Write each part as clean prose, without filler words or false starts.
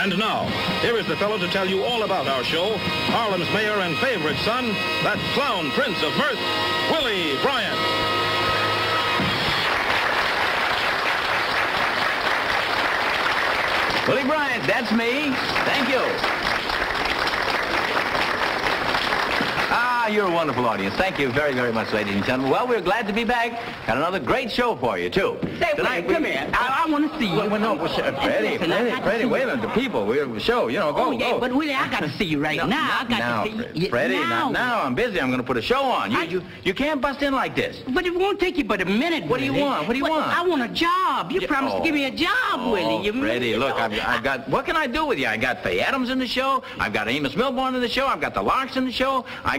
And now, here is the fellow to tell you all about our show, Harlem's mayor and favorite son, that clown prince of mirth, Willie Bryant. Willie Bryant, that's me. Thank you. You're a wonderful audience. Thank you very, very much, ladies and gentlemen. Well, we're glad to be back. Got another great show for you, too. Say, Tonight, come here. I want to see you. Well, no, Freddie, wait a minute. The people, we're the show. You know, go. But Willie, I got to see you right now. I got to see you. Freddie, now I'm busy. I'm going to put a show on. You can't bust in like this. But it won't take you but a minute, What do you want? What do you want? I want a job. You promised to give me a job, Willie. Freddie, look, I've got, what can I do with you? I got Faye Adams in the show. I've got Amos Milbourne in the show. I've got the Larks in the show. I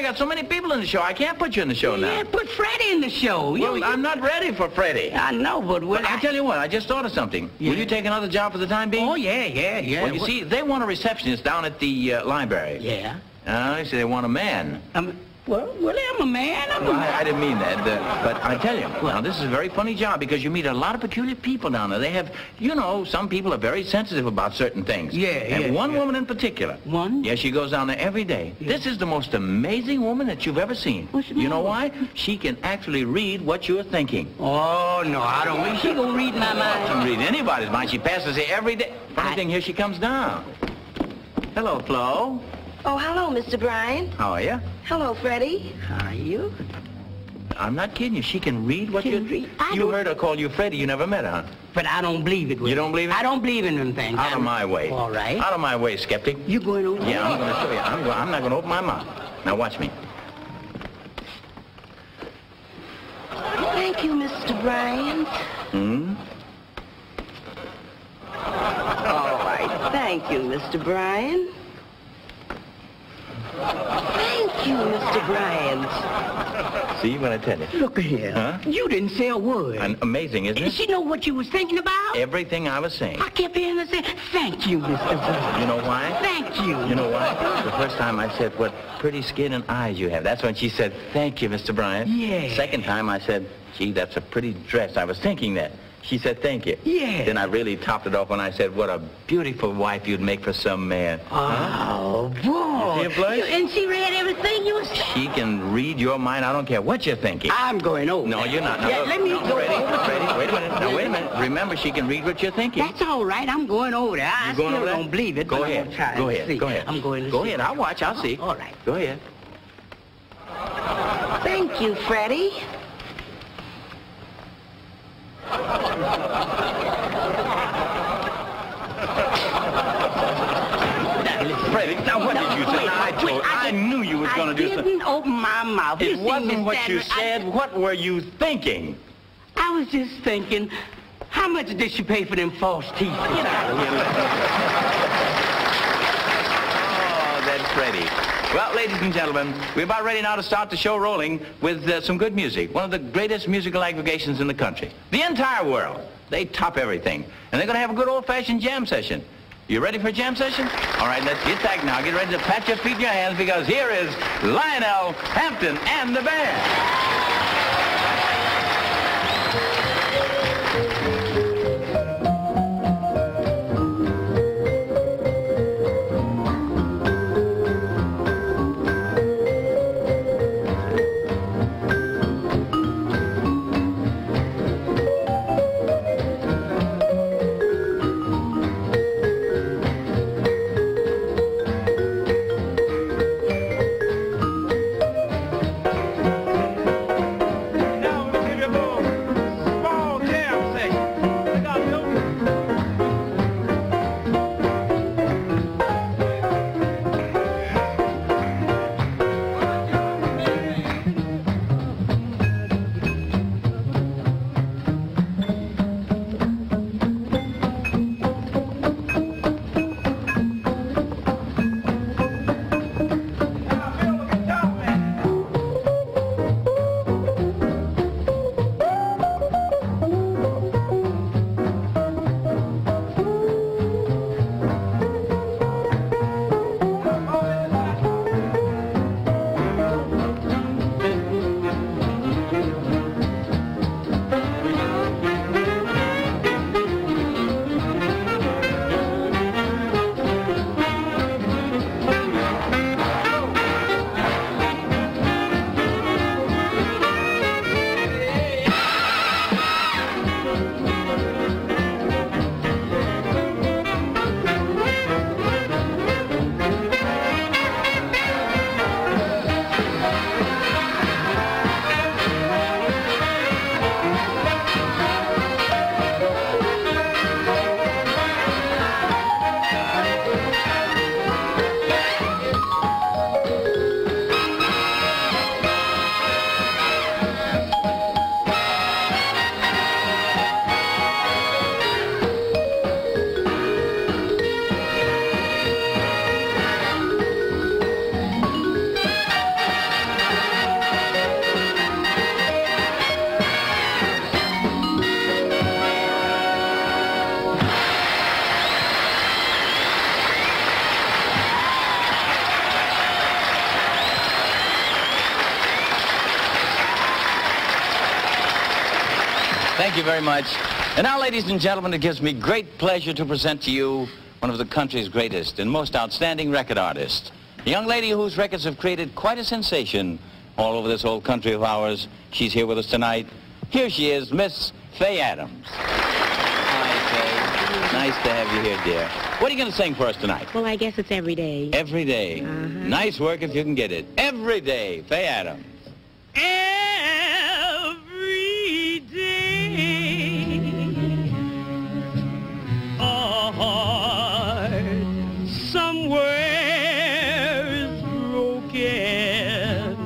got so many people in the show. I can't put you in the show now. Yeah, put Freddie in the show. Well, I'm not ready for Freddie. I know, but I tell you what, I just thought of something. Yeah. Will you take another job for the time being? Oh, yeah. Well, you see, they want a receptionist down at the library. Yeah. They say they want a man. Well, Willie, I'm a man. I didn't mean that. But I tell you, now, this is a very funny job because you meet a lot of peculiar people down there. They have, some people are very sensitive about certain things. And one woman in particular. One? Yeah, she goes down there every day. Yeah. This is the most amazing woman that you've ever seen. You know why? She can actually read what you're thinking. Oh, no, I don't think she gonna read my mind. She can read anybody's mind. She passes here every day. Funny thing, here she comes down. Hello, Flo. Oh, hello, Mr. Bryant. How are you? Hello, Freddie. How are you? I'm not kidding you. She can read what you read. You heard her call you Freddie. You never met her, huh? But I don't believe it, Willie. You don't believe it? I don't believe in them things. Out of my way. All right. Out of my way, skeptic. You going over? Yeah, I'm going to show you. I'm not going to open my mouth. Now, watch me. Thank you, Mr. Bryant. All right. Thank you, Mr. Bryant. Thank you, Mr. Bryant. See what I tell you? Look here. Huh? You didn't say a word. Amazing, isn't it? She know what you was thinking about? Everything I was saying. I kept hearing her say, thank you, Mr. Bryant. You know why? Thank you. You know why? The first time I said, what pretty skin and eyes you have. That's when she said, thank you, Mr. Bryant. Yeah. Second time I said, gee, that's a pretty dress. I was thinking that. She said, thank you. Yeah. Then I really topped it off when I said, what a beautiful wife you'd make for some man. Oh, boy. You see a blush? And she read everything you was saying. She can read your mind. I don't care what you're thinking. I'm going over. No, you're not. Yeah, let me go over. Freddie, wait a minute. Now, wait a minute. Remember, she can read what you're thinking. That's all right. I'm going over there. I still don't believe it. Go ahead. Go ahead. Go ahead. I'm going to Go ahead. I'll watch. I'll see. All right. Go ahead. Thank you, Freddie. Freddie, now what did you say? I knew you was going to do something. I didn't open my mouth. It wasn't what you said. What were you thinking? I was just thinking, how much did she pay for them false teeth? Get out of here. Oh, that's Freddie. Well, ladies and gentlemen, we're about ready now to start the show rolling with some good music. One of the greatest musical aggregations in the country. The entire world. They top everything. And they're going to have a good old-fashioned jam session. You ready for a jam session? All right, let's get back now. Get ready to pat your feet and your hands because here is Lionel Hampton and the band. Thank you very much. And now, ladies and gentlemen, it gives me great pleasure to present to you one of the country's greatest and most outstanding record artists. A young lady whose records have created quite a sensation all over this old country of ours. She's here with us tonight. Here she is, Miss Faye Adams. Hi, Faye. Nice to have you here, dear. What are you going to sing for us tonight? Well, I guess it's every day. Every day. Nice work if you can get it. Every day, Faye Adams. Every day, a heart somewhere is broken.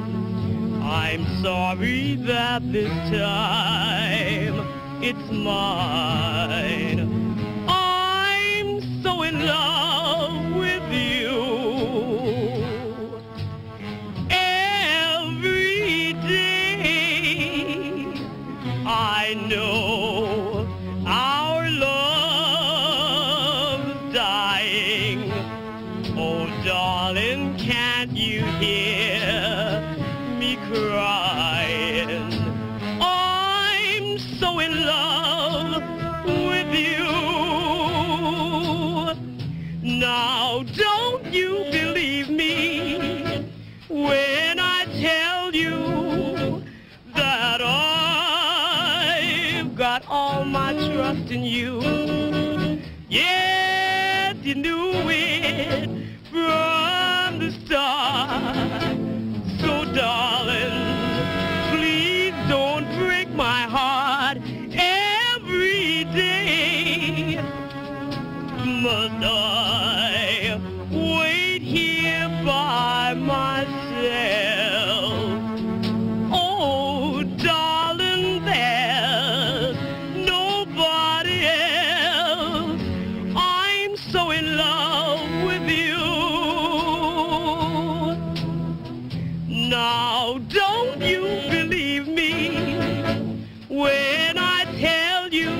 I'm sorry that this time it's mine. I'm so in love with you. Every day I know our love's dying. Oh, darling, can't you hear me crying? I'm so in love with you. Now, don't you believe me when I tell you that I've got all my trust in you? Yes, you knew it from the start. So, darling, please don't break my heart. Every day must I wait here by myself. Oh, darling, there's nobody else. I'm so in love with you. Now, don't you believe me when I tell you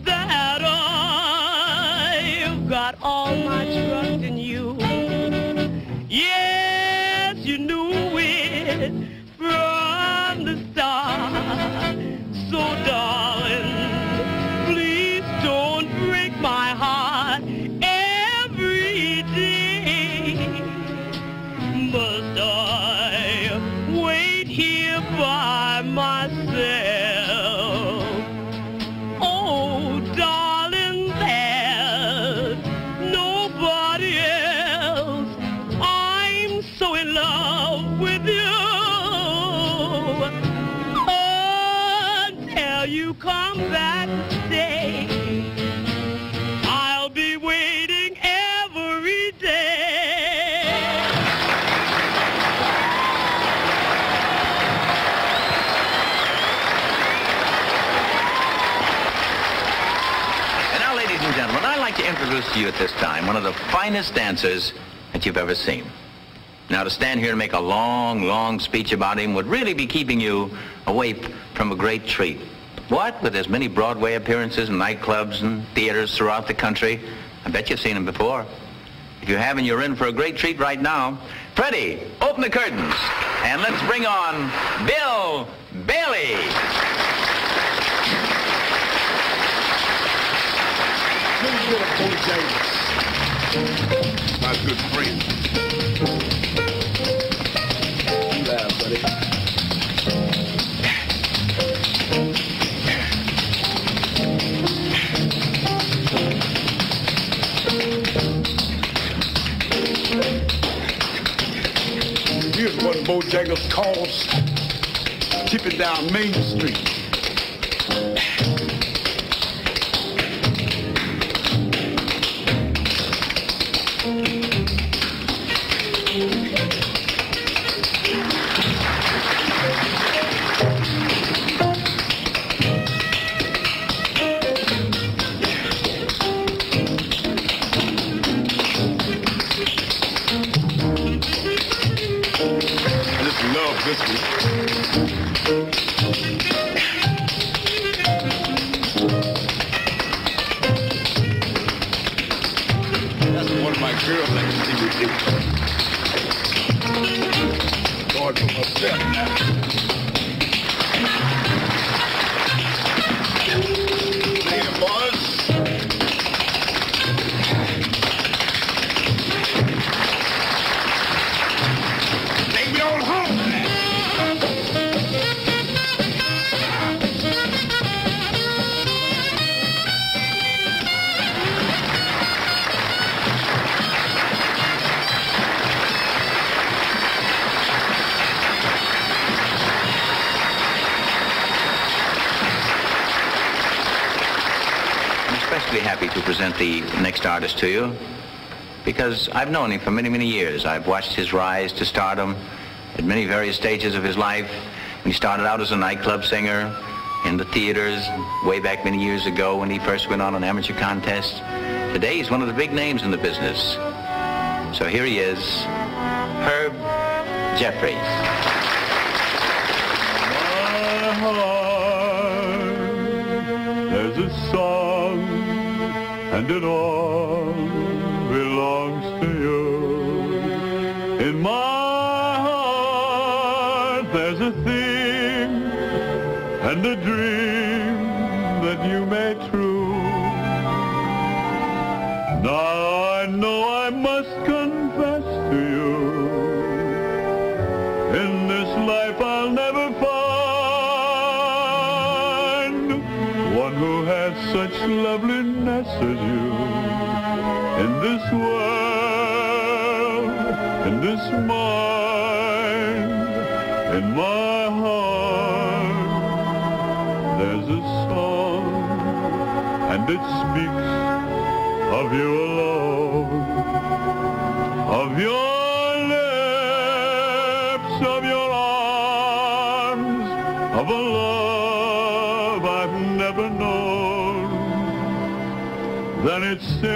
that I've got all my trust in you? Yes, you knew it from the start. So, darling, please don't break my heart. Every day must I wait here by myself. Oh, darling, there's nobody else. I'm so in love with you. Until you come back to stay, I'll be waiting every day. And now, ladies and gentlemen, I'd like to introduce to you at this time one of the finest dancers that you've ever seen. Now, to stand here and make a long, long speech about him would really be keeping you away from a great treat. What? With as many Broadway appearances and nightclubs and theaters throughout the country? I bet you've seen him before. If you haven't, you're in for a great treat right now. Freddie, open the curtains, and let's bring on Bill Bailey. My good friend. Yeah, buddy. Here's what Bojangles calls tipping down Main Street. This one. That's one of my girls like to see me do. Going for myself now. especially happy to present the next artist to you because I've known him for many, many years. I've watched his rise to stardom at many various stages of his life. He started out as a nightclub singer in the theaters way back many years ago when he first went on an amateur contest. Today he's one of the big names in the business. So here he is, Herb Jeffries. My heart, there's a song, and it all belongs to you. In my heart, there's a thing and a dream that you made true. Now I know I must confess to you, in this life I'll never find one who has such loveliness as you. In this world, in this mind, in my heart, there's a song, and it speaks of you alone, of your lips, of your arms, of a love I've never known. Then it sings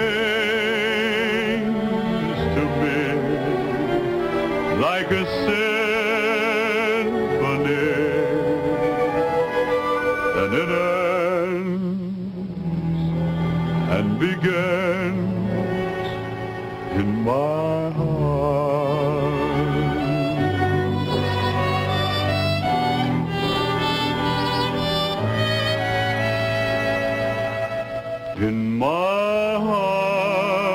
to me like a symphony, and it ends and begins in my heart. In my heart,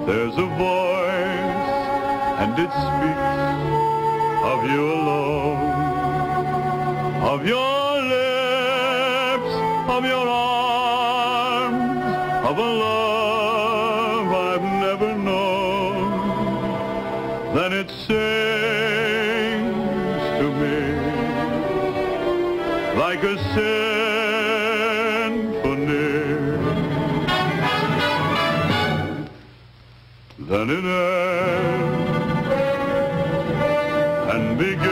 there's a voice, and it speaks of you alone, of your lips, of your arms, of a love I've never known. Then it sings to me like a symphony. Then it ends and begins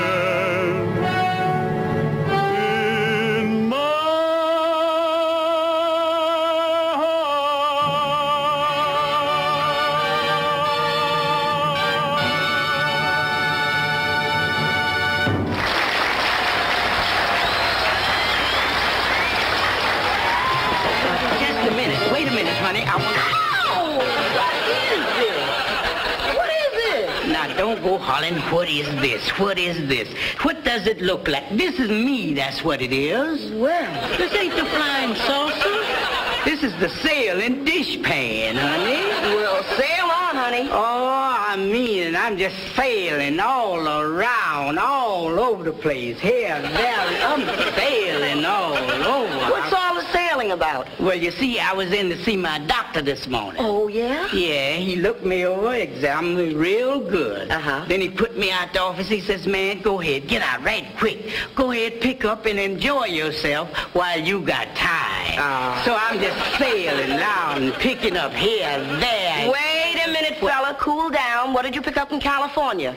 in my Just a minute. Wait a minute, honey. I want to... What is this? Now, don't go hollering, what is this? What is this? What does it look like? This is me, that's what it is. Well, This ain't the flying saucer. This is the sailing dishpan, honey. well, sail on, honey. Oh, I mean, I'm just sailing all around, all over the place. Here, there, I'm sailing all over. What's all the sailing about? Well, you see, I was in to see my doctor this morning. Oh, yeah? Yeah, he looked me over, examined me real good. Uh-huh. Then he put me out the office. He says, man, go ahead, get out right quick. Go ahead, pick up and enjoy yourself while you got time. So I'm just sailing around and picking up here, there. Wait a minute, fella. Cool down. What did you pick up in California?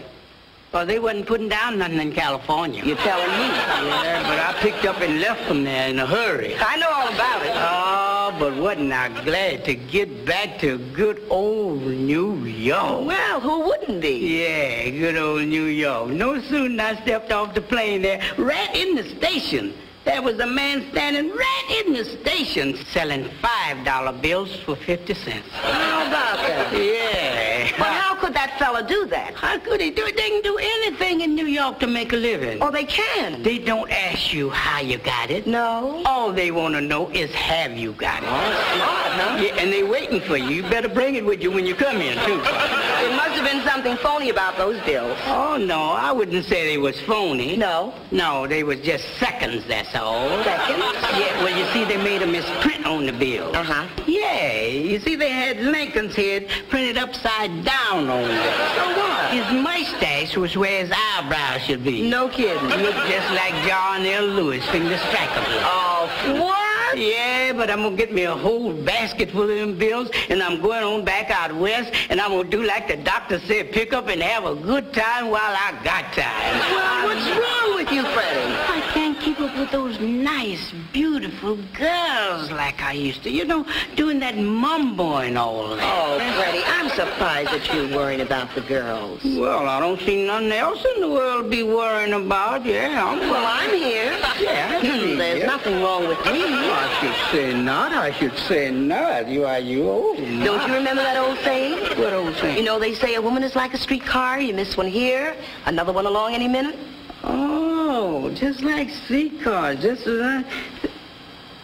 Well, they wasn't putting down nothing in California. You're telling me. Yeah, but I picked up and left them there in a hurry. I know all about it. Oh, but wasn't I glad to get back to good old New York. Well, who wouldn't be? Yeah, good old New York. No sooner than I stepped off the plane there, right in the station, there was a man standing right in the station selling $5 bills for 50 cents. How about that? Yeah. But how could that fella do that? How could he do it? They can do anything in New York to make a living. Oh, they can. They don't ask you how you got it. No. All they want to know is have you got it. Smart, huh? Yeah, and they waiting for you. You better bring it with you when you come in, too. There must have been something phony about those bills. Oh, no, I wouldn't say they was phony. No. No, they was just seconds, that's all. Seconds? Yeah, well, you see, they made a misprint on the bill. Uh-huh. Yeah, you see, they had Lincoln's head printed upside down on it. So what? His mustache was where his eyebrows should be. No kidding. Looked just like John L. Lewis from the Strike. Oh, what? Yeah, but I'm gonna get me a whole basket full of them bills, and I'm going on back out west, and I'm gonna do like the doctor said, pick up and have a good time while I got time. Well, what's wrong with you, Freddie? I can't keep up with those nice, beautiful girls like I used to. You know, doing that mumbo and all that. Oh, Freddie, I'm surprised that you're worrying about the girls. Well, I don't see nothing else in the world to be worrying about. Yeah, Well, I'm here. Yeah. There's nothing wrong with me. I should say not. I should say not. You old. Don't you remember that old saying? What old saying? You know, they say a woman is like a streetcar. You miss one here, another one along any minute. Oh, just like streetcars, just as I...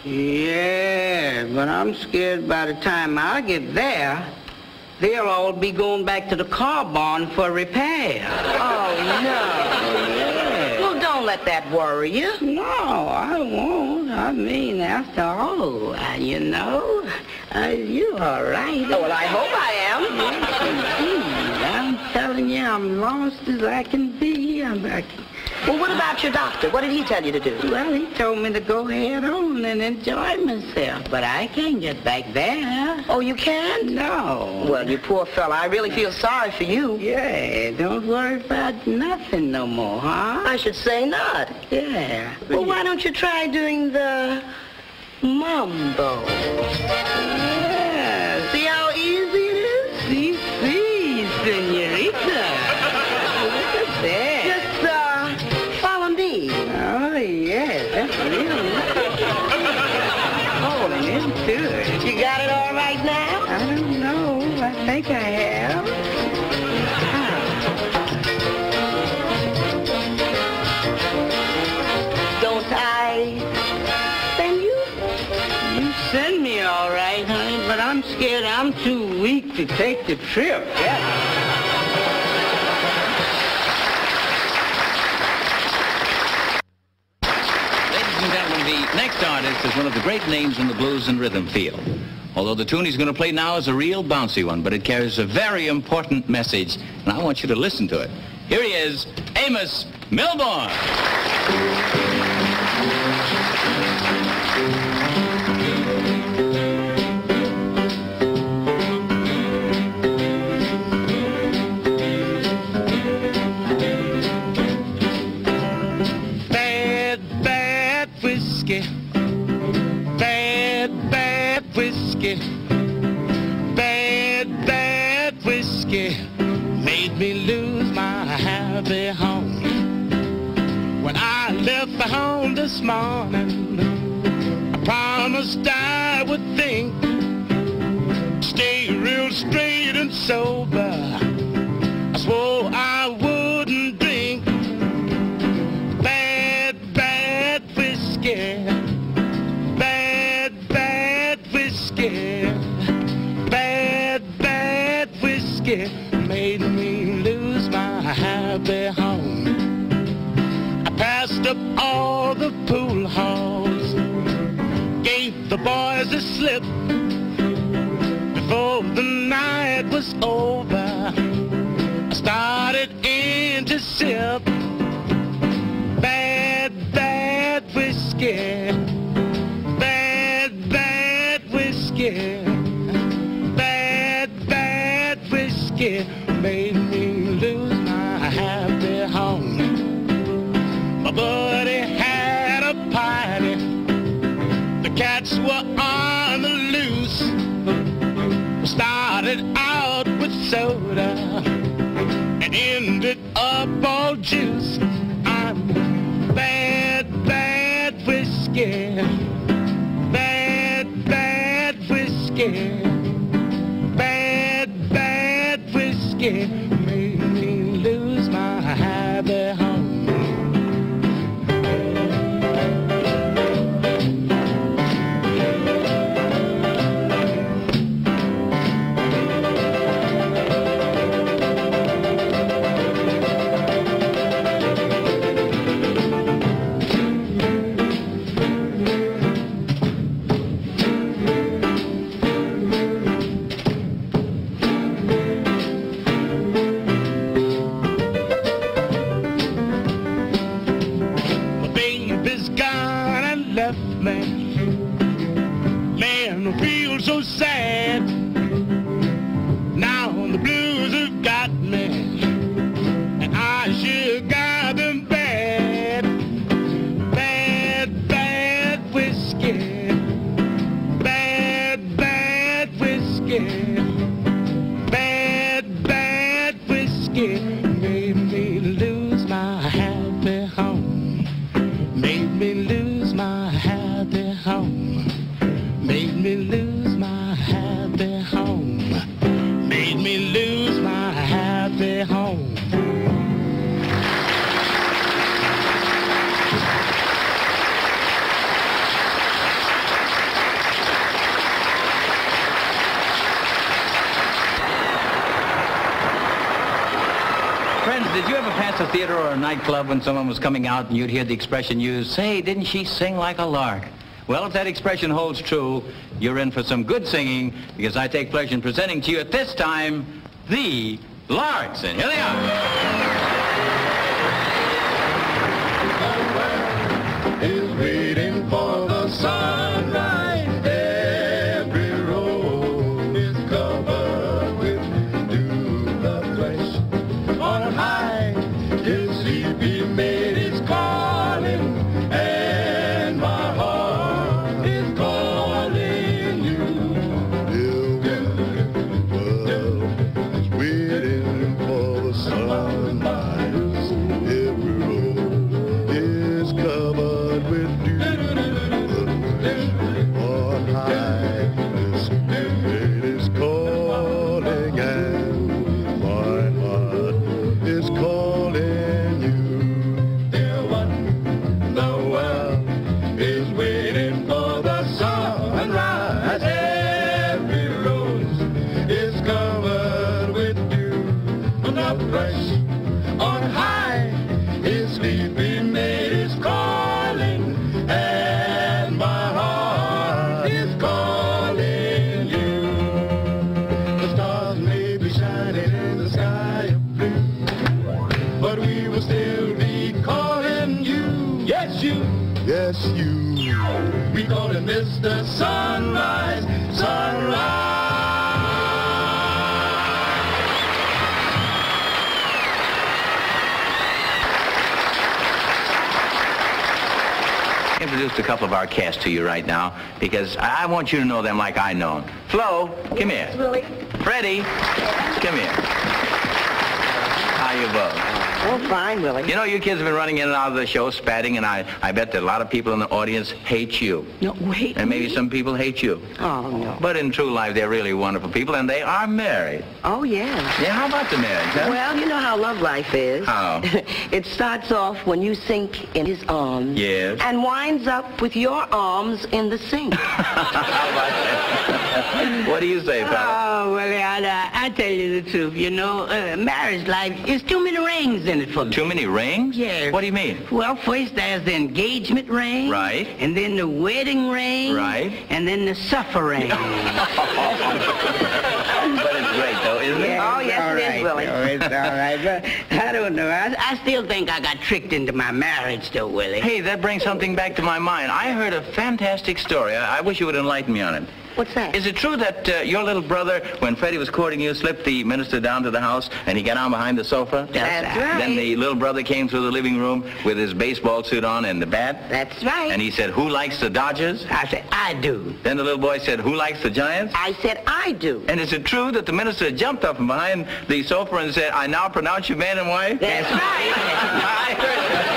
Yeah, but I'm scared by the time I get there, they'll all be going back to the car barn for repair. Oh, no. Yeah. Well, don't let that worry you. No, I won't. I mean, after all, you're all right. Oh, well, I hope I am. Yes, indeed. I'm telling you, I'm lost as I can be. Well, what about your doctor? What did he tell you to do? Well, he told me to go ahead on and enjoy myself, but I can't get back there. Oh, you can't? No. Well, you poor fella, I really feel sorry for you. Yeah, don't worry about nothing no more, huh? I should say not. Yeah. Well, why don't you try doing the mumbo? Yeah. See how easy it is? See, senorita. Look at that. Just, follow me. Oh, yeah, that's real nice. Holding into it. You got it all right now? I don't know. I think I have. Don't I send you? You send me all right, honey, but I'm scared I'm too weak to take the trip. Yeah. The next artist is one of the great names in the blues and rhythm field. Although the tune he's going to play now is a real bouncy one, but it carries a very important message, and I want you to listen to it. Here he is, Amos Milbourne. Bad whiskey made me lose my happy home. When I left the home this morning, I promised I would think, stay real straight and sober. I swore I wouldn't drink bad whiskey. Bad whiskey. Bad whiskey made me lose my happy home. I passed up all the pool halls, gave the boys a slip. Before the night was over, I started in to sip bad whiskey. Bad whiskey. Bad whiskey made me lose my happy home. My buddy had a party. The cats were on the loose. Started out with soda and ended up all juice. I'm bad whiskey. Bad whiskey. Bad whiskey made me lose my happy home. sad. Now the blues have got me, and I sure got them bad. Bad, bad whiskey. Bad, bad whiskey. Bad, bad whiskey made me lose my happy home. Made me lose my happy home. Made me lose my happy home. Made me lose my happy home. Friends, did you ever pass a theater or a nightclub when someone was coming out and you'd hear the expression used, "Say, didn't she sing like a lark?" Well, if that expression holds true, you're in for some good singing, because I take pleasure in presenting to you at this time, the Larks. And here they are. Is waiting for the sunrise. Every road is covered with dew. The flesh on high, his sleepy maid is calling, and my heart is calling you. The world is waiting for the sunrise. Every road is covered with dew. The flesh on high, his maid is calling, and my heart is calling you. Dear one, the world is waiting for the sunrise. Every rose is covered with dew. The flesh on high, his sleepy maid is calling, and my heart is calling you. The stars may be shining in the sky of blue, but we will still be calling you. Yes, you. Yes, you. We call him Mr. Sunrise, Sunrise. Introduced a couple of our cast to you right now, because I want you to know them like I know them. Flo, come here. Willie. Freddie, come here. How you both? Oh, fine, Willie. You know, you kids have been running in and out of the show, spatting, and I bet that a lot of people in the audience hate you. No, wait. And maybe some people hate you. Oh, no. But in true life, they're really wonderful people, and they are married. Oh, yeah. Yeah, how about the marriage, huh? Well, you know how love life is. How? It starts off when you sink in his arms. Yes. And winds up with your arms in the sink. How about that? What do you say, pal? Oh, well, I tell you the truth. You know, marriage life is too many rings in it for me. Too many rings? Yeah. What do you mean? Well, first there's the engagement ring. Right. And then the wedding ring. Right. And then the supper ring. But it's great, though, isn't it? Yeah, Oh, yes, all it is, right. Willie. Oh, it's all right. But I don't know. I still think I got tricked into my marriage, though, Willie. Hey, that brings something back to my mind. I heard a fantastic story. I wish you would enlighten me on it. What's that? Is it true that your little brother, when Freddie was courting you, slipped the minister down to the house and he got on behind the sofa? That's right. Then the little brother came through the living room with his baseball suit on and the bat? That's right. And he said, "Who likes the Dodgers?" I said, I do. Then the little boy said, "Who likes the Giants?" I said I do. And is it true that the minister jumped up from behind the sofa and said, "I now pronounce you man and wife"? That's right. I heard that.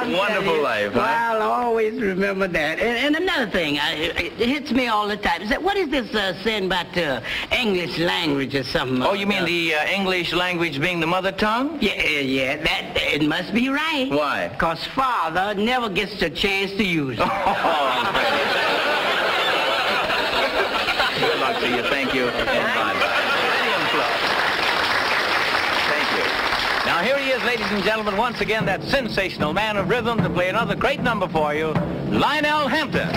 Wonderful life, huh? Well, I'll always remember that. And another thing, it hits me all the time. Is that, what is this saying about English language or something? Oh, you mean the English language being the mother tongue? Yeah, that it must be right. Why? Because father never gets a chance to use it. Oh, good luck to you. Thank you. And bye-bye. Thank you. Now, here he is, ladies and gentlemen, once again, that sensational man of rhythm to play another great number for you, Lionel Hampton.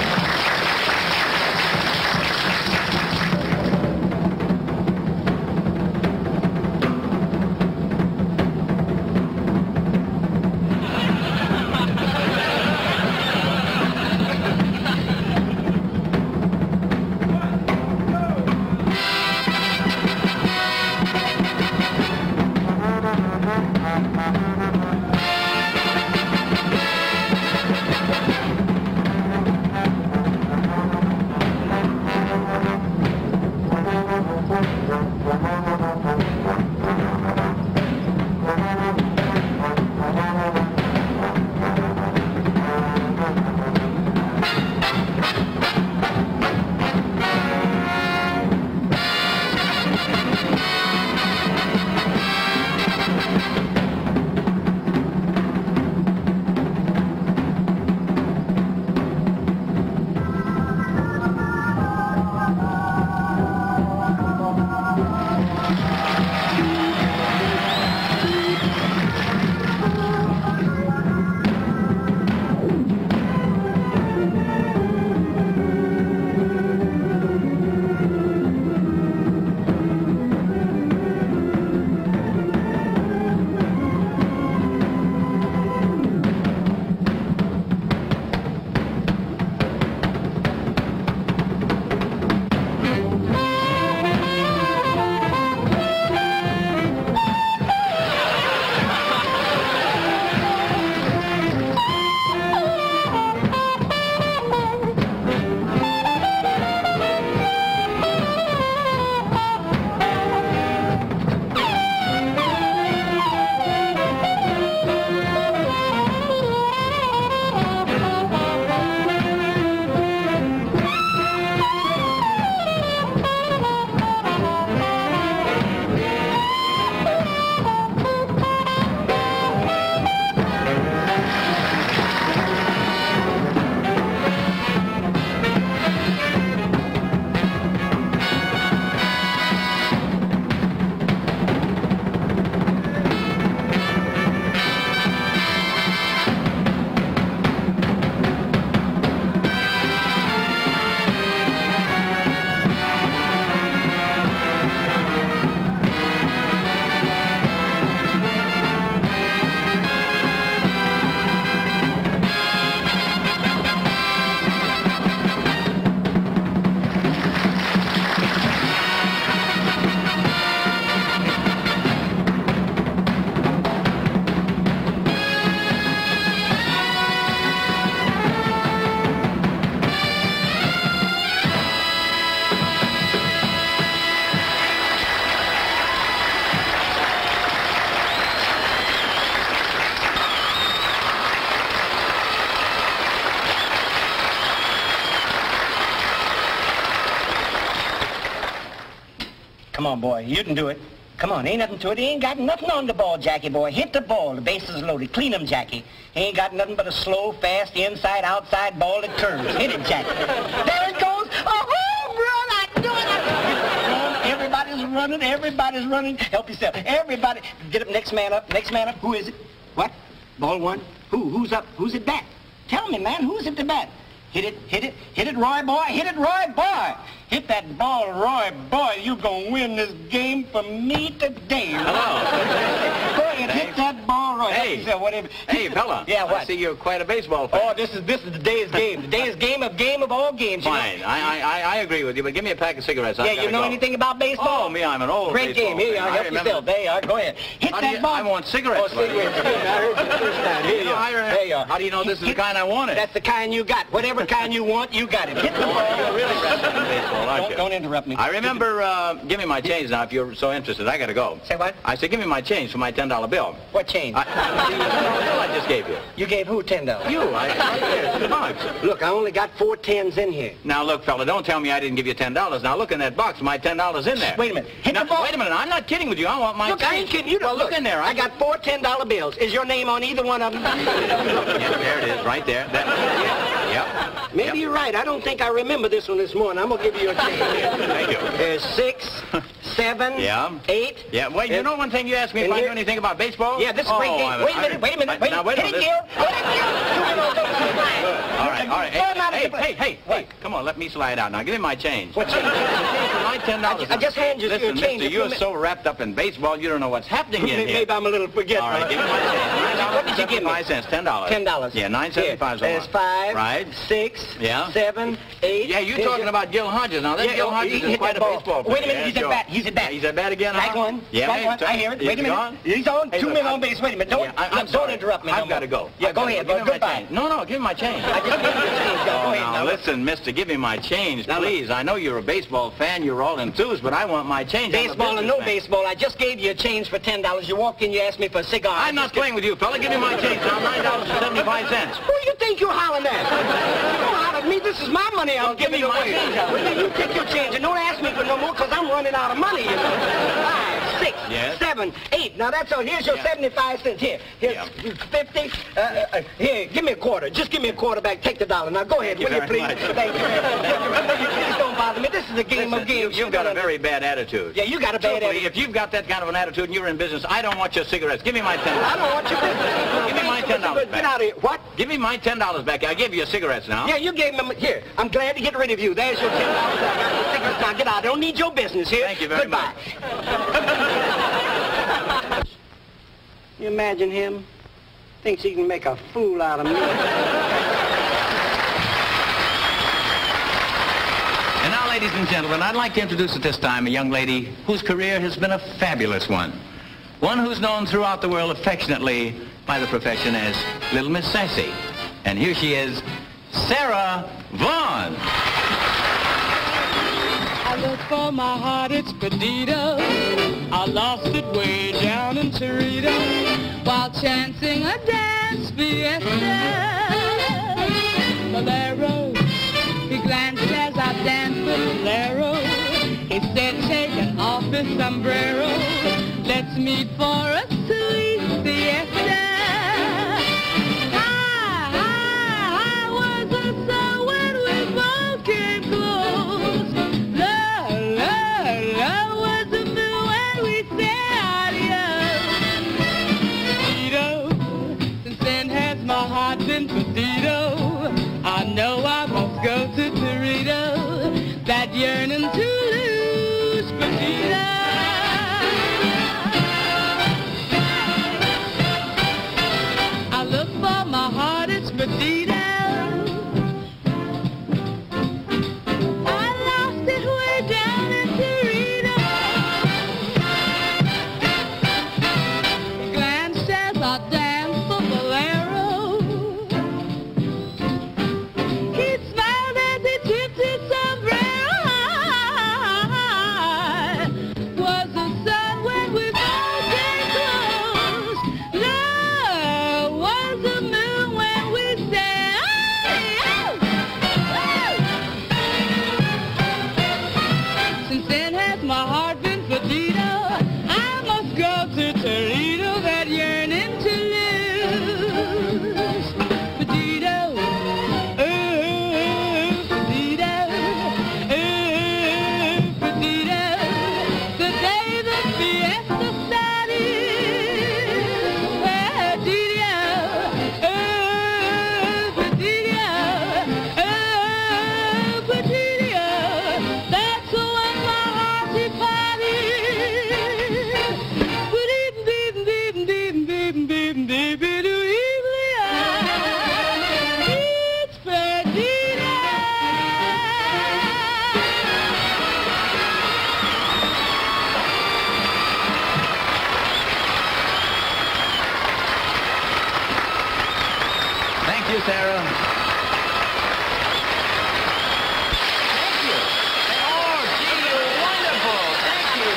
Come on, boy. You can do it. Come on, ain't nothing to it. He ain't got nothing on the ball, Jackie, boy. Hit the ball. The base is loaded. Clean him, Jackie. He ain't got nothing but a slow, fast, inside, outside ball that turns. Hit it, Jackie. There it goes. Oh, run. I do it. Everybody's running. Everybody's running. Help yourself. Everybody. Get up. Next man up. Next man up. Who is it? What? Ball one. Who's up? Who's at bat? Tell me, man. Who's at the bat? Hit it, hit it, hit it, Roy boy, hit it, Roy boy. Hit that ball, Roy boy. You gonna win this game for me today. Hello. Go ahead, hit that ball, Roy. Hey. Yourself, whatever. Hey, fella. Yeah, what? I see you're quite a baseball fan. Oh, this is the day's game. The day's game of all games. Fine. You know? I agree with you, but give me a pack of cigarettes. Yeah, you know anything about baseball? Oh, me, I'm an old Great baseball game. Here you fan. are. I Help remember. yourself. There you are. Go ahead. Hit How do that you- ball. I want cigarettes. Oh, cigarettes. I heard you the first time. Here you are. There you are. How do you know this is the kind I wanted? That's the kind you got. Whatever kind you want, you got it. Hit the ball. You're really interested in baseball, aren't you? Don't interrupt me. I remember, give me my change now if you're so interested. I gotta go. Say what? I said, give me my change for my $10 bill. What change? The $10 bill I just gave you. You gave who $10? You, right there, $2. Look, I only got 4 tens in here. Now look, fella, don't tell me I didn't give you $10. Now look in that box, my $10 in there. Wait a minute. Hit Now, the ball. wait a minute, I'm not kidding with you. I want my Look, change. I ain't kidding you. Well, look in there. I got 4 $10 bills. Is your name on either one of them? Yeah, there it is, right there. Yep. Maybe you're right. I don't think I remember this one this morning. I'm going to give you a change. Thank you. There's 6, 7, Yeah. 8. Yeah, wait, you know one thing you asked me if And I here- knew anything about baseball? Yeah, this is a great game. Wait a minute. Wait a minute. Now, wait a Hit minute. it, Gil. Hit it, Gil. All right. Throw him out of the play. Hey, come on, let me slide out now. Give me my change. What change? For my $10. I just handed you your Listen, change. mister, you're so wrapped up in baseball, you don't know what's happening in here. Maybe I'm a little forgetful. All right, give me my change. What did you give me? $9.75, $10. $10. Yeah, $9.75. There's 5, Right. 6, Yeah. 7, 8. Yeah, you're talking about Gil Hodges. Now, that Gil Hodges is quite a baseball player. Wait a minute, he's at bat. He's at bat. Yeah, he's at bat again, Strike huh? one. Yeah, Strike one. I hear it. Wait a minute. Gone? He's on. Hey, 2 look, men on base. Wait a minute. Don't, I'm don't sorry. interrupt me. I've got to go. Yeah, go ahead. Give me my Goodbye. change. No, give me my change. I just gave you your change. Go ahead. Now, listen, mister, give me my change, Now, please. I know you're a baseball fan. You're all enthused, but I want my change. I'm a Baseball and no businessman. baseball. I just gave you a change for $10. You walked in, you asked me for a cigar. I'm not playing with you, fella. Give me my change now, $9.75. Who do you think you're hollering at? You don't holler at me. This is my money I'm give me giving my away. change out. Well, you take your change and don't ask me for no more because I'm running out of money. You know. 5, 6, Yes. 7, 8. Now that's all. Here's your 75 cents. Here's Yeah. 50. Here, give me a quarter. Just give me a quarter back. Take the $1. Now go ahead, Thank you will you very please? much. Thank you. Please don't bother me. This is a game of games. You've got a very bad attitude. Yeah, you got a bad Truthfully, attitude. if you've got that kind of an attitude and you're in business, I don't want your cigarettes. Give me my $10. I don't want your business. Give me my $10 Get back. out of here. What? Give me my $10 back. I gave you your cigarettes now. Yeah, you gave me. Here, I'm glad to get rid of you. There's your $10. I got your cigarettes. Now get out. I don't need your business here. Thank you very Goodbye. You imagine him? Thinks he can make a fool out of me. And now, ladies and gentlemen, I'd like to introduce at this time a young lady whose career has been a fabulous one. One who's known throughout the world affectionately by the profession as Little Miss Sassy. And here she is, Sarah Vaughan. I look for my heart, it's Perdido. I lost it way down in Torito while chancing a dance fiesta. Bolero, he glanced as I danced the bolero. He said, taking off his sombrero, let's meet for a sweet siesta. I was a soul when we both came close. Love was the moon when we said adios. Perdido, since then has my heart been Perdido. I know I must go to Torito, that yearning to lose Perdido. I look for my heart, it's Perdido. I lost it way down in Torito. He glanced as I danced the bolero. He smiled as he tipped his sombrero. Was the sun when we both came close. Love was the moon when we said, oh, oh. Since then has Sarah. Thank you. Oh, gee, you're wonderful. Thank you.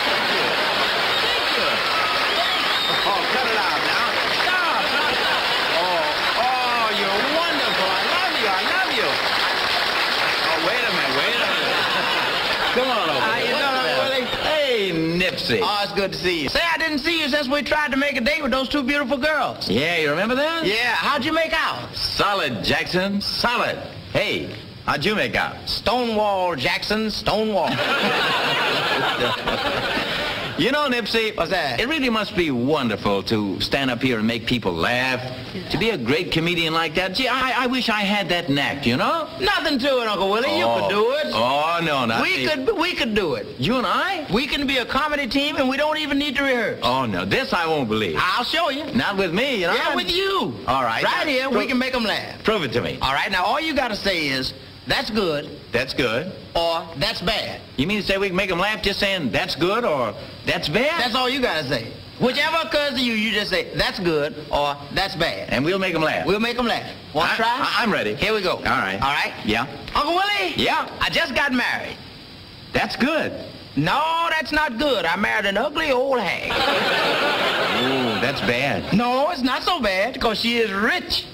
Oh, cut it out now. Stop. Oh, you're wonderful. I love you. Oh, wait a minute. Come on over. How you doing, Uncle Willie? Hey, Nipsey. Oh, it's good to see you. Say, I didn't see you since we tried to make a date with those two beautiful girls. Yeah, you remember that? Yeah, how'd you make out? Solid, Jackson. Solid. Hey, how'd you make out? Stonewall, Jackson, Stonewall. You know, Nipsey, What's that? it really must be wonderful to stand up here and make people laugh. To be a great comedian like that. Gee, I wish I had that knack, you know? Nothing to it, Uncle Willie. You could do it. Oh, no, not We could do it. You and I? We can be a comedy team, and we don't even need to rehearse. Oh, no, this I won't believe. I'll show you. Not with me, you know? Yeah, with you. All right. Right here, we can make them laugh. Prove it to me. All right, now all you got to say is, that's good, That's good. or that's bad. You mean to say we can make them laugh just saying that's good or that's bad? That's all you got to say. Whichever occurs to you, you just say, that's good, or that's bad. And we'll make them laugh. We'll make them laugh. Want to try? I'm ready. Here we go. All right. All right? Yeah. Uncle Willie? Yeah. I just got married. That's good. No, that's not good. I married an ugly old hag. Oh, that's bad. No, it's not so bad, because she is rich.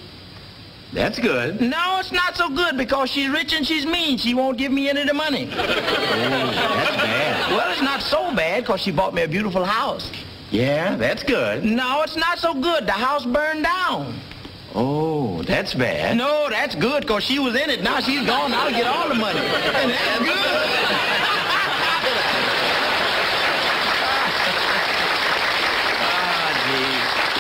That's good. No, it's not so good, because she's rich and she's mean. She won't give me any of the money. Oh, that's bad. Well, it's not so bad, because she bought me a beautiful house. Yeah, that's good. No, it's not so good. The house burned down. Oh, that's bad. No, that's good, because she was in it. Now she's gone. I'll get all the money. And that's good.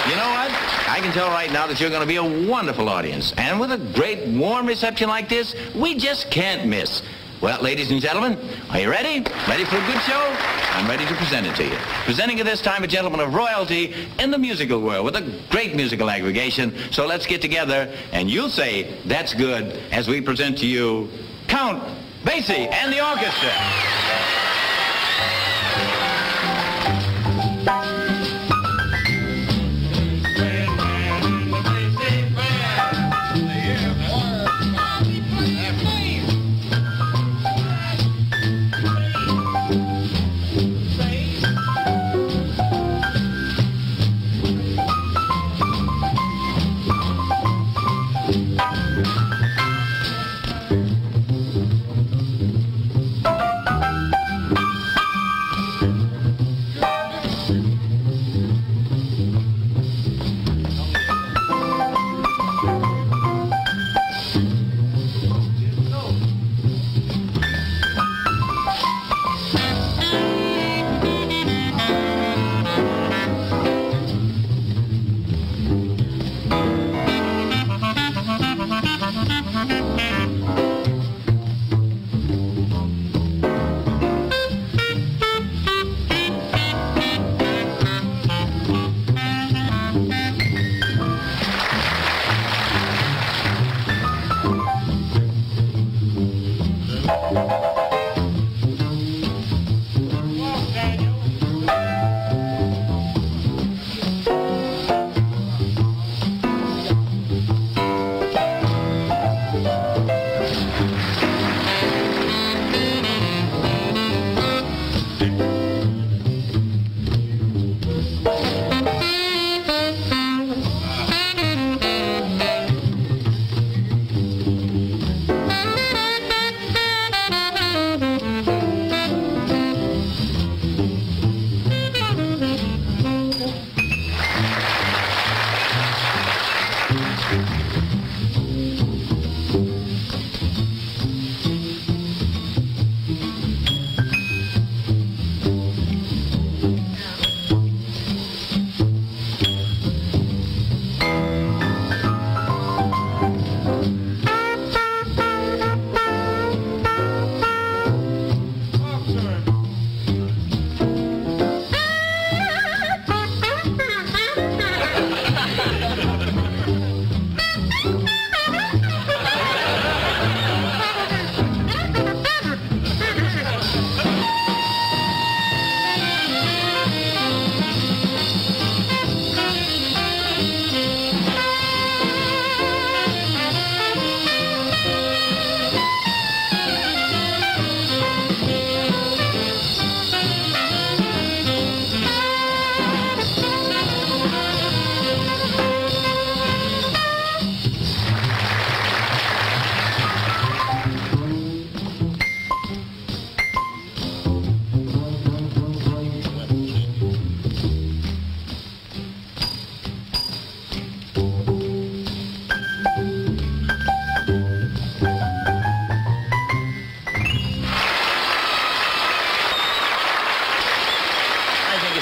You know what? I can tell right now that you're going to be a wonderful audience. And with a great, warm reception like this, we just can't miss. Well, ladies and gentlemen, are you ready? Ready for a good show? I'm ready to present it to you. Presenting at this time a gentleman of royalty in the musical world with a great musical aggregation. So let's get together, and you'll say, that's good, as we present to you Count Basie and the orchestra.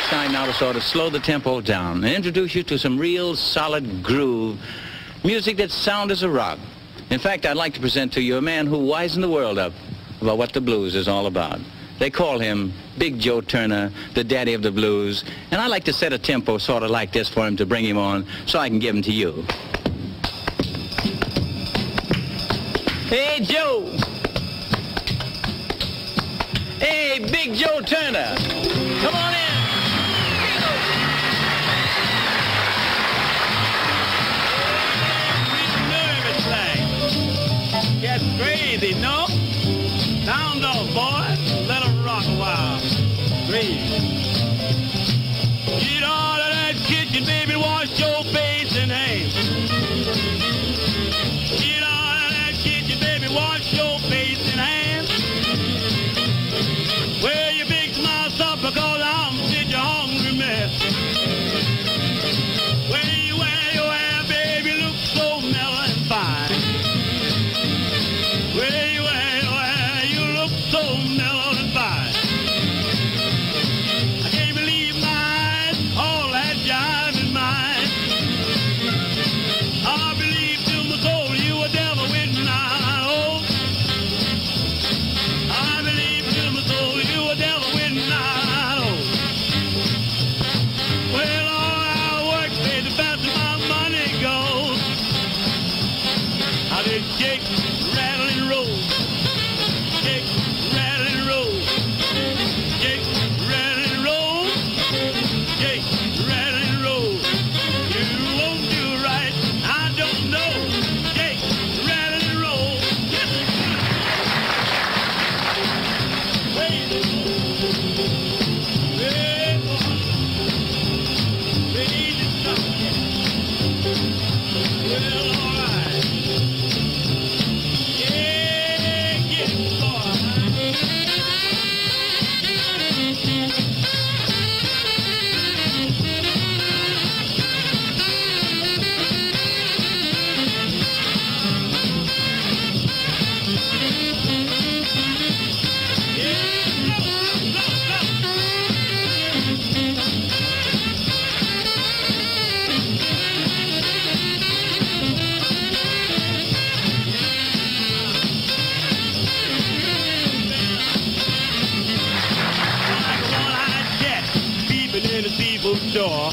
it's time now to sort of slow the tempo down and introduce you to some real solid groove music that's sound as a rock. In fact, I'd like to present to you a man who wisened the world up about what the blues is all about. They call him Big Joe Turner, the daddy of the blues, and I like to set a tempo sort of like this for him to bring him on so I can give him to you. Hey, Joe! Hey, Big Joe Turner! Come on in! That's crazy, no? Sound off, boy. Let 'em rock a while. Crazy. Get out of that kitchen, baby. Wash your face and hands. Get out of that kitchen, baby. Wash your face and hands. Wear your big smile up because I'm such a hungry mess. When you wear your hair, baby, look so mellow and fine. Where you at, you look so mellow and fine. I can't believe my eyes, all that jive in mine. I believe to my soul you were devil with me now. I believe to my soul you were devil with me now. Well, all our work, baby, the faster my money goes. I just shake, rattle, and roll. Shake, rattle, and roll. Shake, rattle, and roll. Shake, rattle, and roll. You won't do right, I don't know. Shake, rattle, and roll. Wait. Wait, boy. Wait, stop. Well, all right. Yeah, get it, boy. Door.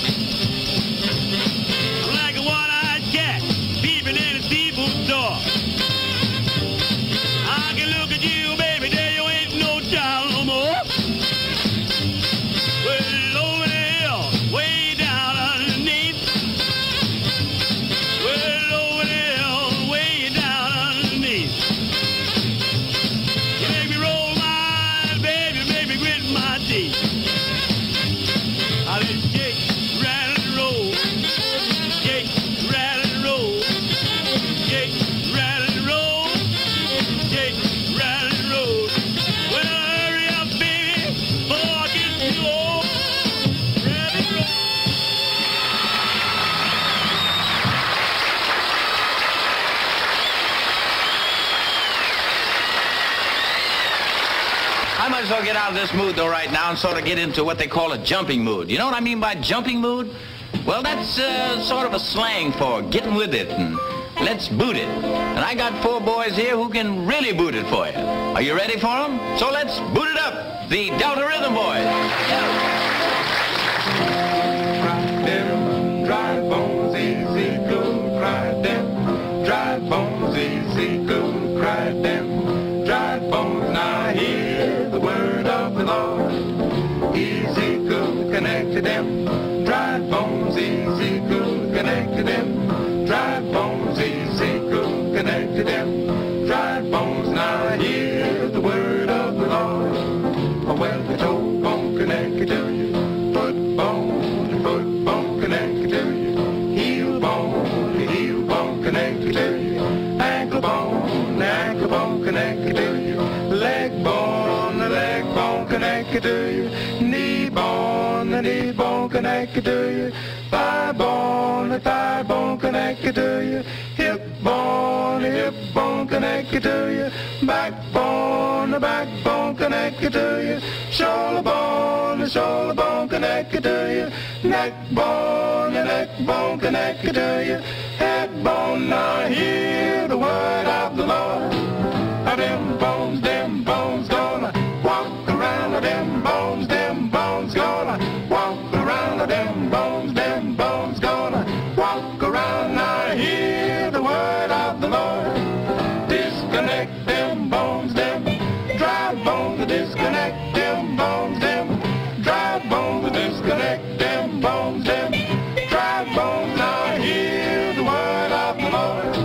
Like a one-eyed cat peeping in a seafood door. I can look at you, baby, there you ain't no child no more. Well, over the hill, way down underneath. Well, over the hill, way down underneath. You make me roll my eyes, baby, make me grit my teeth. I just shake, rattle, and roll. Shake, rattle, and roll. Shake, rattle, and roll. Shake, rattle, and roll. Well, hurry up, baby, before I get too old. Rattle, and roll. I might as well get out of this mood, though, right now and sort of get into what they call a jumping mood. You know what I mean by jumping mood? Well, that's sort of a slang for getting with it and let's boot it. And I got 4 boys here who can really boot it for you. Are you ready for them? So let's boot it up. The Delta Rhythm Boys. Cry them, dry bones, easy go, cry them. Dry bones, easy go, cry them. Dry bones, now hear the word of the Lord. Easy go, connect to them. Dry bones, easy go, connect to them. Dry bones, easy go, connect to them. Dry bones, now hear the word of the Lord. Well, the toe bone connected to you. Foot bone connected to you. Heel bone connected to you. Ankle bone connected to you. Leg bone connected to you. Knee bone connected to you. Thigh bone connected to you. Hip bone connected to you. Backbone connected to you. Shoulder bone bone connected to you. Neck bone connected to you. Head bone, now hear the word of the Lord. Them bones gonna walk around. Them bones gonna walk around. Them bones gonna walk around. Now hear the word of the Lord. Disconnect them bones, them dry bones. Disconnect them bones, them dry bones. Disconnect them bones, them dry bones. Now hear the word of the Lord.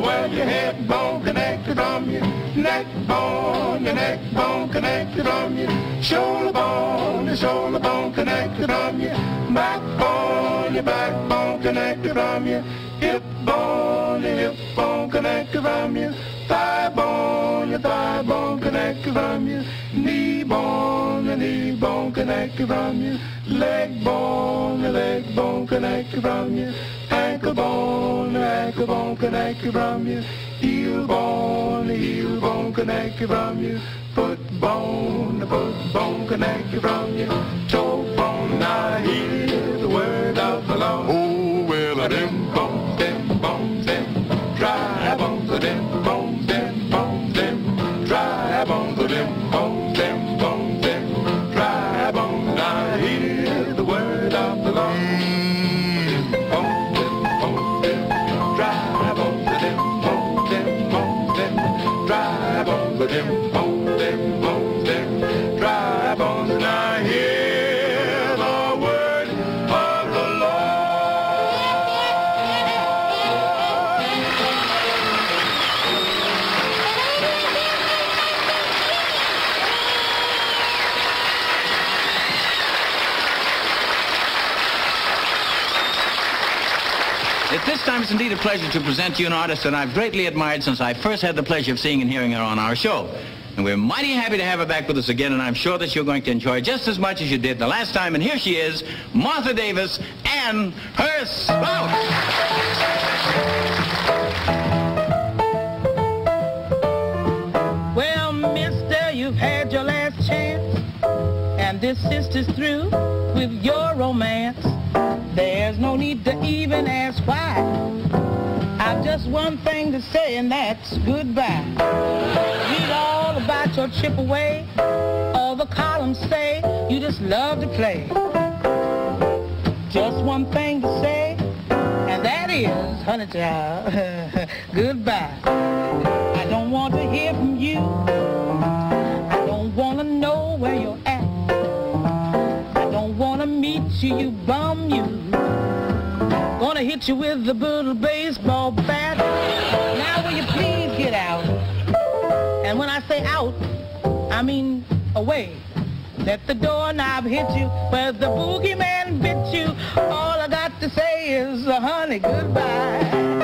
Well, your head bone connected from you. Neck bone, your neck bone connected from you. Shoulder bone, your shoulder bone connected from you. Back bone, your backbone connected from you. Hip bone, your hip bone connected from you. Thigh bone, your thigh bone connected from you. Knee bone, your knee bone connected from you. Leg bone, your leg bone connected from you. Ankle bone, your ankle bone connected from you. Heel bone, the heel bone connected from you. Foot bone, the foot bone connected from you. Toe bone, now hear the word of the Lord. Oh, well, them bones, them dry bones, them bones, them dry bones, them bones, them dry bones. Now hear the word of the Lord. Them bones, them dry bones, them bones, them dry bones, them bones, them dry bones. Now hear the word of the Lord. At this time, it's indeed a pleasure to present you an artist that I've greatly admired since I first had the pleasure of seeing and hearing her on our show. And we're mighty happy to have her back with us again, and I'm sure that you're going to enjoy just as much as you did the last time. And here she is, Martha Davis and her spouse. Well, mister, you've had your last chance, and this sister's through with your romance. There's no need to even ask why. I've just one thing to say, and that's goodbye. Read all about your trip away. All the columns say you just love to play. Just one thing to say, and that is, honey child, goodbye. I don't want to hear from you. I don't want to know where you're at. I don't want to meet you, you bum you. Gonna hit you with the little baseball bat. Now will you please get out? And when I say out, I mean away. Let the doorknob hit you where the boogeyman bit you. All I got to say is, honey, goodbye.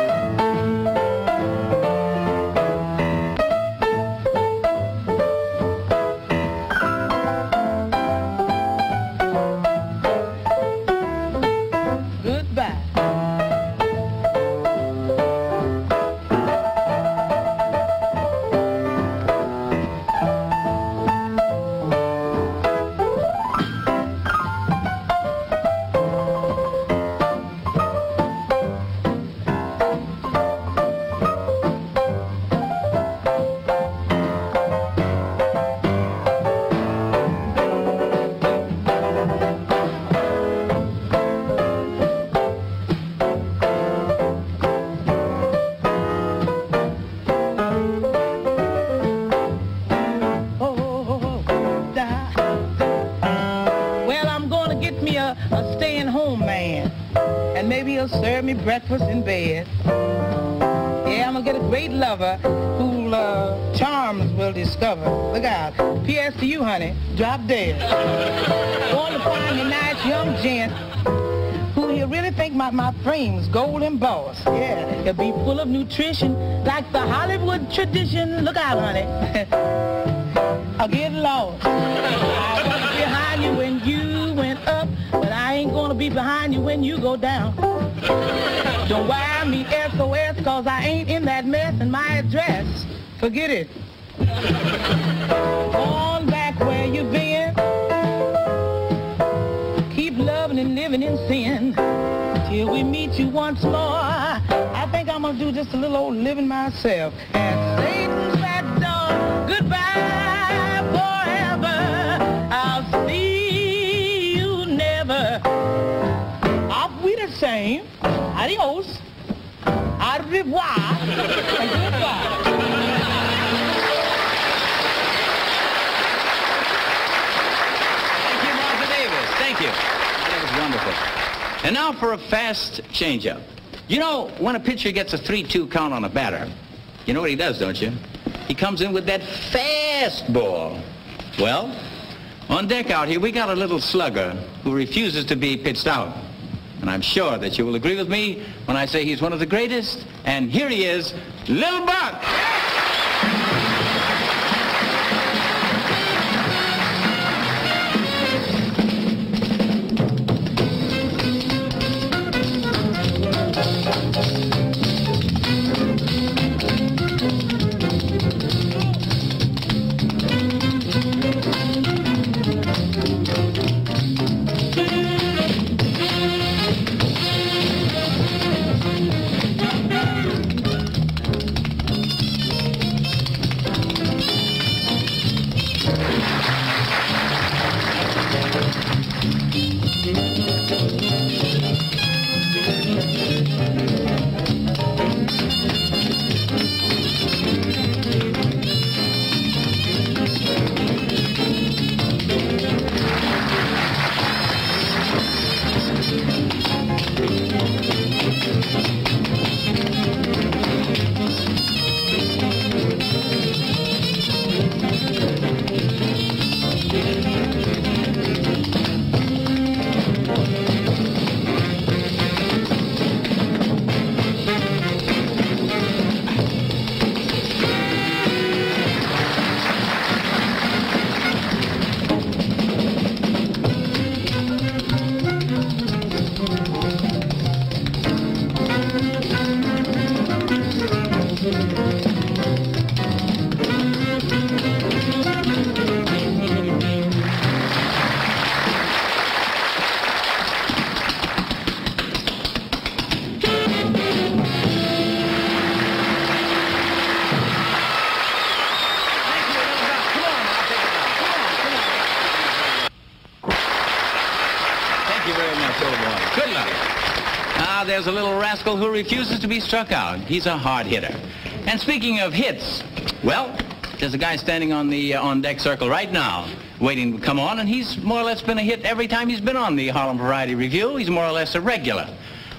A staying-home man, and maybe he'll serve me breakfast in bed. Yeah, I'm gonna get a great lover who charms will discover. Look out. P.S. to you, honey, drop dead. Want to find a nice young gent who he'll really think my frame's gold embossed. Yeah, he'll be full of nutrition like the Hollywood tradition. Look out, honey. I'll get lost. I was behind you when you went up, but I ain't gonna be behind you when you go down. Don't wire me SOS, cause I ain't in that mess, and my address, forget it. On back where you been, do just a little old living myself. And Satan's that dog, goodbye forever. I'll see you never. Off we the same. Adios. Au revoir. And goodbye. Thank you, Martha Davis. Thank you. That was wonderful. And now for a fast changeup. You know, when a pitcher gets a 3-2 count on a batter, you know what he does, don't you? He comes in with that fastball. Well, on deck out here, we got a little slugger who refuses to be pitched out. And I'm sure that you will agree with me when I say he's one of the greatest. And here he is, Lil Buck. There's a little rascal who refuses to be struck out. He's a hard hitter. And speaking of hits, well, there's a guy standing on the on-deck circle right now, waiting to come on, and he's more or less been a hit every time he's been on the Harlem Variety Review. He's more or less a regular.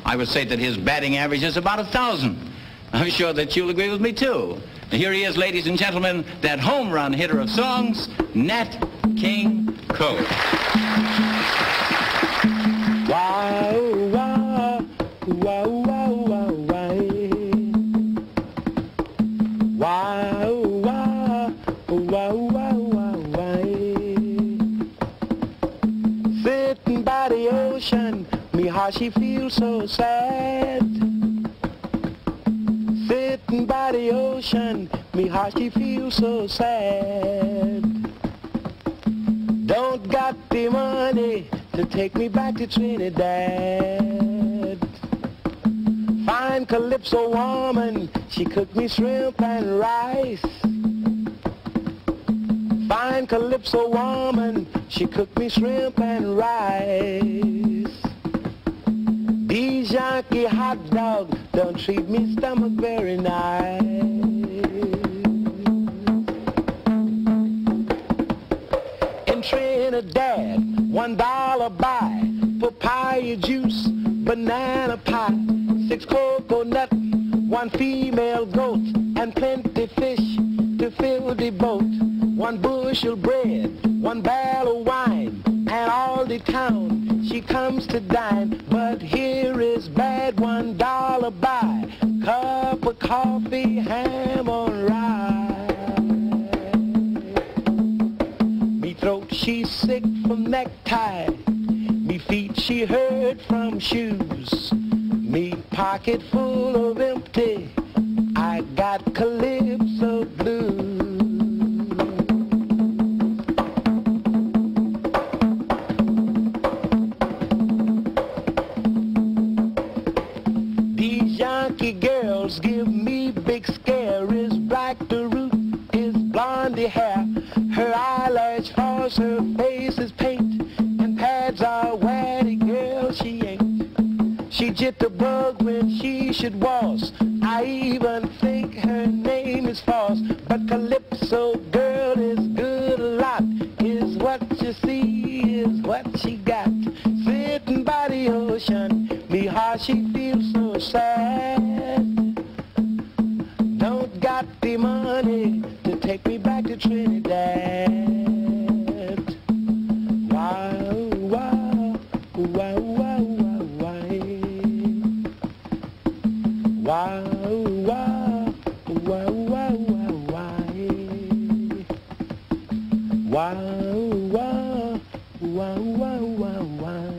I would say that his batting average is about 1,000. I'm sure that you'll agree with me, too. And here he is, ladies and gentlemen, that home run hitter of songs, Nat King Cole. Wow, wow, wow, wow, wow, wow. Wow, wow, wow, wow, wow, wow. Sitting by the ocean, me heart she feels so sad. Sitting by the ocean, me heart she feels so sad. Don't got the money to take me back to Trinidad. Fine Calypso woman, she cooked me shrimp and rice. Fine Calypso woman, she cooked me shrimp and rice. These Yankee hot dogs don't treat me stomach very nice. In Trinidad, $1 buy papaya juice, banana pie, 6 coconut, 1 female goat, and plenty fish to fill the boat. 1 bushel bread, 1 barrel of wine, and all the town she comes to dine. But here is bad, $1 buy, cup of coffee, ham on rye. Me throat she's sick from necktie, me feet she hurt from shoes, me pocket full of empty, I got Calypso blues. These Yankee girls give she should waltz. I even think her name is false. But Calypso girl is good a lot. Is what you see, is what she got. Sitting by the ocean, me heart she feels so sad. Don't got the money to take me back to Trinidad. Wow, wow, wow, wow, wow, wow. Wow, wow, wow, wow, wow, wow, wow, wow, wow, wow, wow.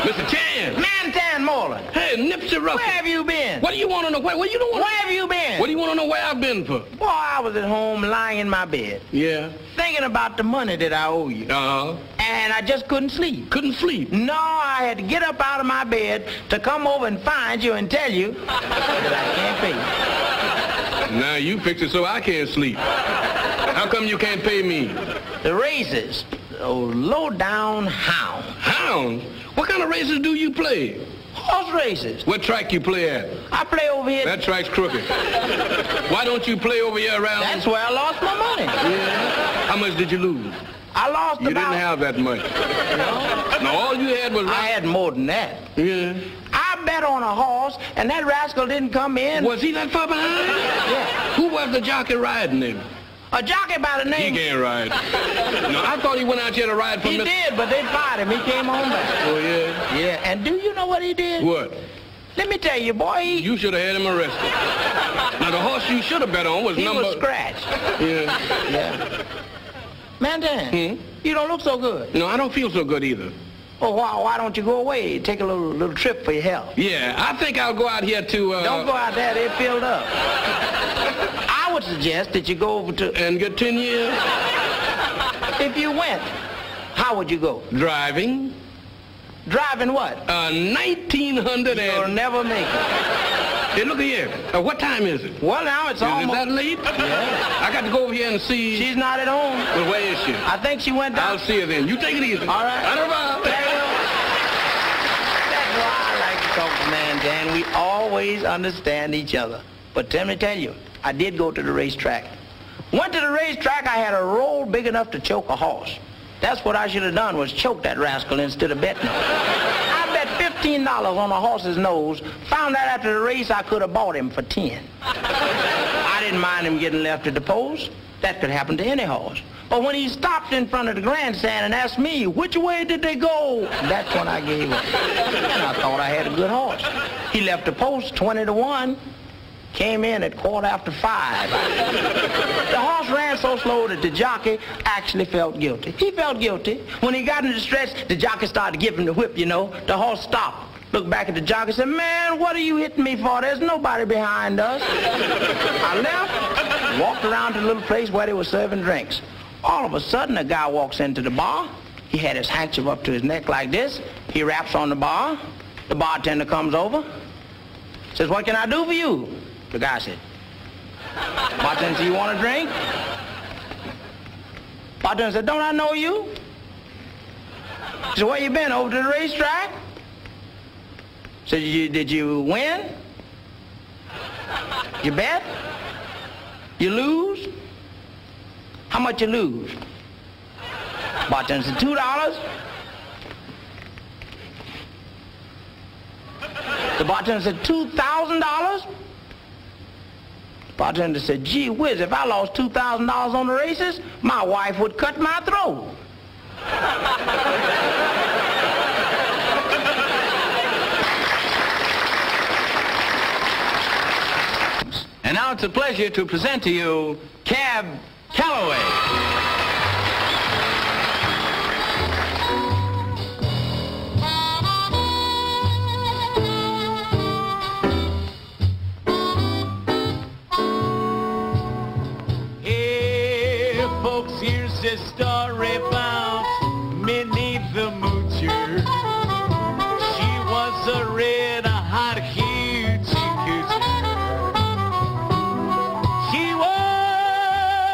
Mr. Chan! Man, Moreland. Hey, Nipsey Russell. Where have you been? What do you want to know? What you don't want? Where have you been? What do you want to know where I've been for? Boy, I was at home lying in my bed. Yeah. Thinking about the money that I owe you. Uh-huh. And I just couldn't sleep. Couldn't sleep? No, I had to get up out of my bed to come over and find you and tell you that I can't pay you. Now you fix it so I can't sleep. How come you can't pay me? The races. Oh, low-down hound. Hound? What kind of races do you play? Horse races. What track you play at? I play over here. That track's crooked. Why don't you play over here around? That's where I lost my money. Yeah. How much did you lose? I lost You about... didn't have that much. No. No, all you had was... I had more than that. Yeah. I bet on a horse, and that rascal didn't come in. Was he that far behind? Yeah. Who was the jockey riding him? A jockey by the name... He can't ride. No, I thought he went out here to ride for He Mr. did, but they fired him. He came home back. Oh, yeah? Yeah, and do you know what he did? What? Let me tell you, boy, You should have had him arrested. Now, the horse you should have bet on was he number... was scratched. Yeah. Yeah. Man, Dan, you don't look so good. No, I don't feel so good either. Well, why don't you go away? Take a little trip for your health. Yeah, I think I'll go out here to... Don't go out there. They're filled up. I would suggest that you go over to... And get 10 years? If you went, how would you go? Driving. Driving what? 1900 You'll and... never make it. Hey, look here. What time is it? Well, now it's Is it almost... that late? Yeah. I got to go over here and see... She's not at home. Well, where is she? I think she went down. I'll see her then. You take it easy. All right. I don't know. Very well. That's why I like to talk to Man Dan. We always understand each other. But let me tell you, I did go to the racetrack. Went to the racetrack, I had a roll big enough to choke a horse. That's what I should have done, was choke that rascal instead of betting him. I bet $15 on a horse's nose. Found out after the race I could have bought him for 10. I didn't mind him getting left at the post. That could happen to any horse. But when he stopped in front of the grandstand and asked me, which way did they go? That's when I gave up. And I thought I had a good horse. He left the post 20-1. Came in at 5:15. The horse ran so slow that the jockey actually felt guilty. He felt guilty. When he got into the stretch, the jockey started giving him the whip, you know. The horse stopped, looked back at the jockey and said, man, what are you hitting me for? There's nobody behind us. I left, walked around to the little place where they were serving drinks. All of a sudden, a guy walks into the bar. He had his handkerchief up to his neck like this. He raps on the bar. The bartender comes over, says, what can I do for you? The guy said, bartender, do you want a drink? Bartender said, don't I know you? He said, where you been, over to the racetrack? Said, did you win? You bet? You lose? How much you lose? Bartender said, $2. The bartender said, $2,000? Bartender said, gee whiz, if I lost $2,000 on the races, my wife would cut my throat. And now it's a pleasure to present to you Cab Calloway. Here's a story about Minnie the Moocher. She was a red-hot hoochie coocher. She was